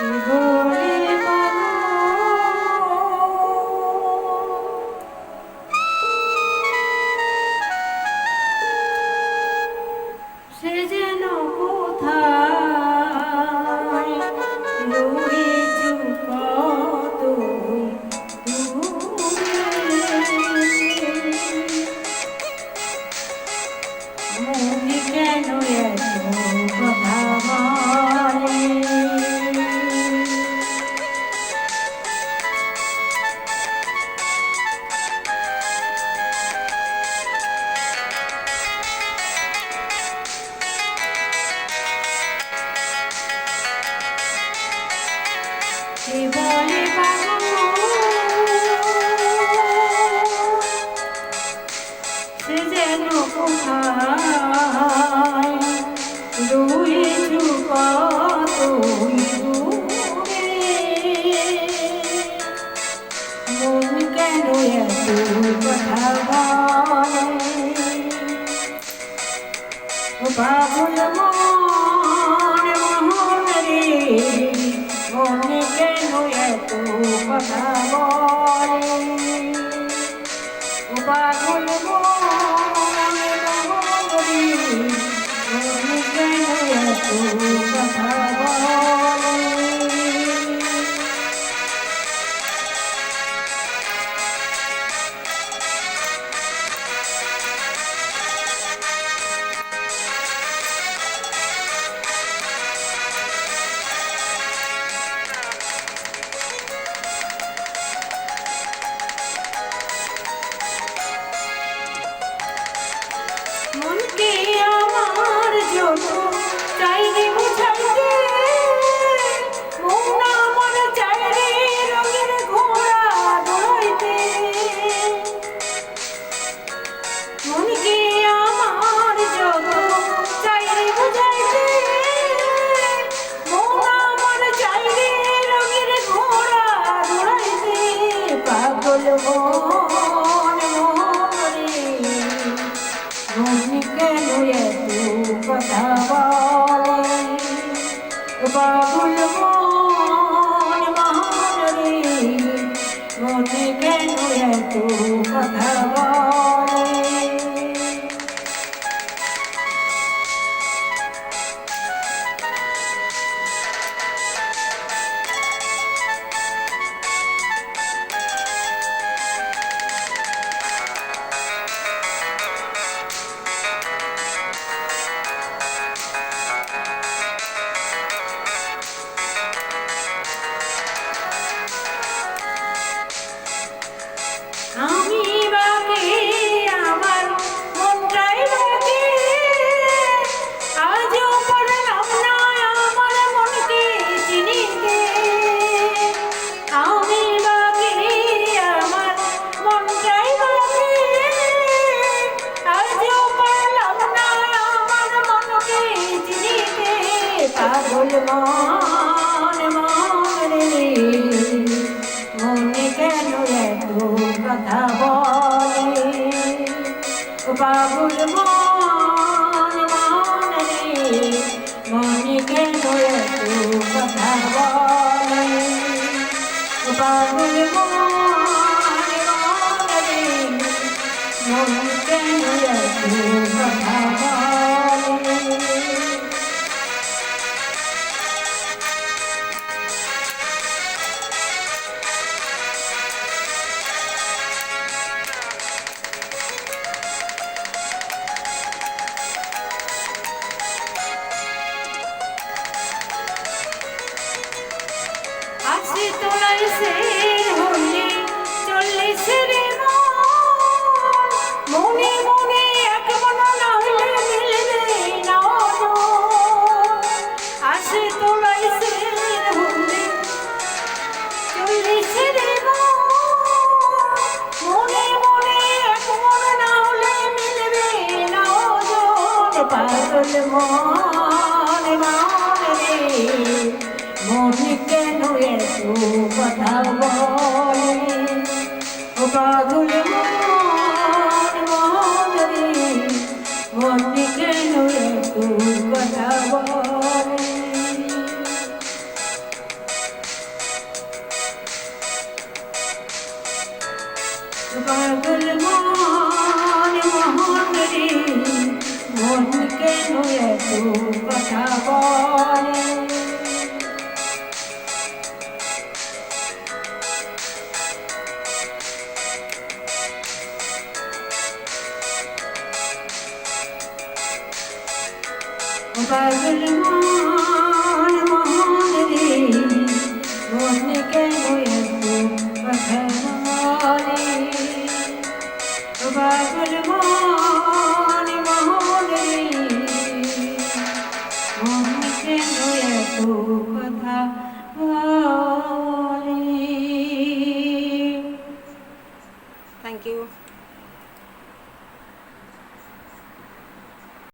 সে যেন কোথায় রয়েছে কত মনে কেন এত কথা বলে বলে সে যেন কোথায় রয়েছে কত মন কেন এত কথা বলে পাগল মন মোহন রে মনে কেন এত কথা বলে পাগল মন মোহন রে মনে কেন এত কথা বলে মনকে আমার যত চাইনি বুঝাইতে মন আমার চাইরে রঙের ঘোড়া দৌড়াইতে মনকে আমার যত চাইনি বুঝাইতে মন আমার চাইরে রঙের ঘোড়া দৌড়াইতে পাগল মনে কেন এত কথা বলে পাগল মন মোহন রে মনে কেন এত কথা বলে আমি বাকি আমার মনটাই বাকি আজও পারলাম না আমার মনকে চিনিতে আমি বাকি আমার মনটাই বাকি আজও পারলাম না আমার মনকে চিনিতে পাগল মন রে মনে কেন এত কথা বলে পাগল মন রে মনে কেন এত কথা বলে পাগল মন রে মনে কেন এত কথা বলে আসে তোলায় সে হলে চল্লিশে রে মনে মনে এক মন না হলে মিলবে না আসে তোলায় সে হলে চল্লিশে রে মনে মনে এক মন না হলে মিলবে না পাগল মন রে মনে কেন এত কথা বলে পাগল মন রে মনে কেন এত কথা বলে বনে বাবুল